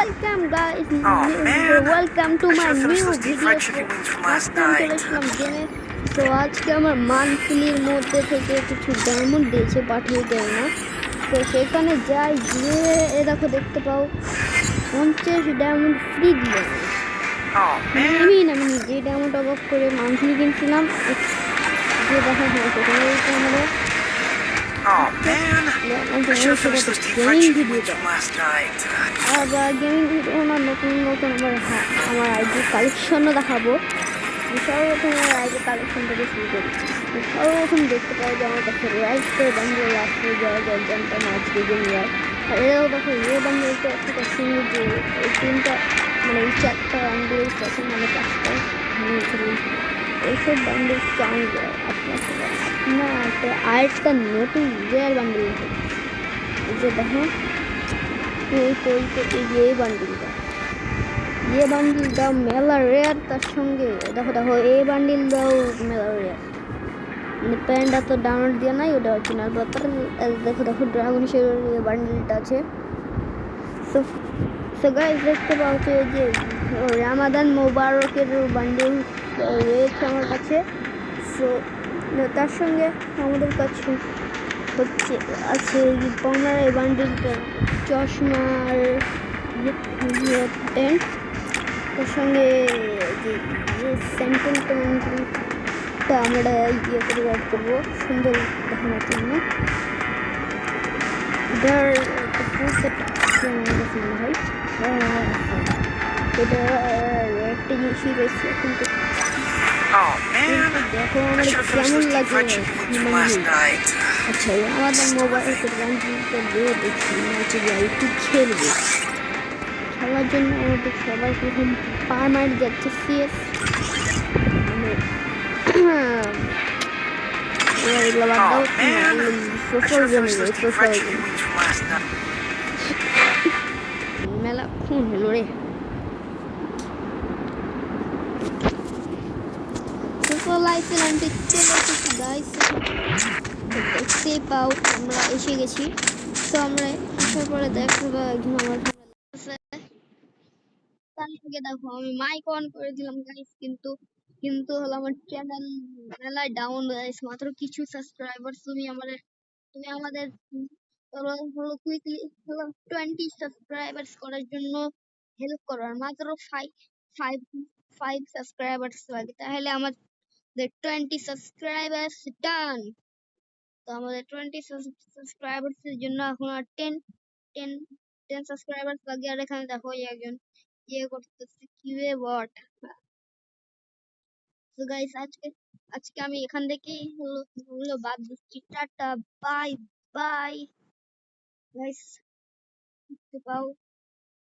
Welcome guys, welcome to my new video. আজকে আমি চলে এসলাম গেমে। তো আজকে আমার মান্থলির মধ্যে থেকে কিছু ডায়মন্ড দিয়েছে, পাঠিয়ে দেয় না। তো সেখানে যাই, গিয়ে দেখো দেখতে পাও 50 ডায়মন্ড ফ্রি দিল। আমি নিজে ডায়মন্ড টপ আপ করে মান্থলি কিনছিলাম। যে দেখা হয় সেখানে আমরা গেমিং ভিডিও না, নতুন নতুন আমার আইডি কালেকশনও দেখাবো। সর্বপ্রথম আমার আইডি কালেকশন থেকে শুরু করি। সর্বপ্রথম দেখতে পাই যে আমার কাছে রাইট বান্ডেল আছে, যারা জানতাম আজকে গেমিং। আর এরাও দেখো এ বান্ডেলটা একটা শুনি যে এই তিনটা মানে এই চারটা বান্ডেল আছে, মানে পাঁচটা এইসব বান্ডেল চাই না। একটা আরেকটা নতুন রেয়ার বান্ডেল আছে, এই যে দেখো এই বান্ডিলটা মেলা রেয়ার। তার সঙ্গে দেখো এই বান্ডিলটাও মেলা রেয়ার। মানে প্যান্টটা তো ডাউনলোড দিয়ে নাই, ওটা অরিজিনাল ব্যাপার। দেখো ড্রাগন শেডের বান্ডিলটা আছে। সো গাইস দেখতে পাচ্ছি যে রামাদান মোবারকের বান্ডিল রয়েছে আমার কাছে। সো তার সঙ্গে আমাদের কাছে হচ্ছে আছে পমরার এই বান্ডিলটা, চশমার প্যান্ট, তার সঙ্গে যে স্যাম্পলটা আমরা ইয়ে করে অ্যাড করবো সুন্দর দেখানোর জন্য। এটার ফুল সেট হয়, এটা একটা জিনিসই রয়েছে, কিন্তু দেখো আমার কেমন লাগে। আচ্ছা আমাদের মোবাইলের বান্ডিলটা দিয়ে দেখি একটু খেলবে। খেলার জন্য আমাদের সবার প্রথম পারমানেন্ট যাচ্ছে সিএস। এগুলো বাদ দাও, সোশ্যাল গেমে যাই। সোশ্যাল মেলা ফোন হলো রে। সোশ্যাল আইসল্যান্ডে চলে এসেছি গাইস, দেখতেই পাও আমরা এসে গেছি। তো আমরা আসার পরে দেখো একজন আমার দেখো আমি মাইক অন করে দিলাম গাইস, কিন্তু হলো আমার চ্যানেল মেলায় ডাউন গাইস। মাত্র কিছু সাবস্ক্রাইবার, তুমি আমাদের হলো কুইকলি হলো 20 সাবস্ক্রাইবার্স করার জন্য হেল্প করো। আর মাত্র 5 সাবস্ক্রাইবার্স লাগে, তাহলে আমাদের 20 সাবস্ক্রাইবার্স ডান। তো আমাদের 20 সাবস্ক্রাইবার্স এর জন্য এখন আর 10 সাবস্ক্রাইবার্স লাগে। আর এখানে দেখো একজন ইয়ে করতেছে কিউএ বট। তো গাইস আজকে আমি এখান থেকেই হলো বাদ দিচ্ছি। Tata, bye bye guys. দেখতে পাও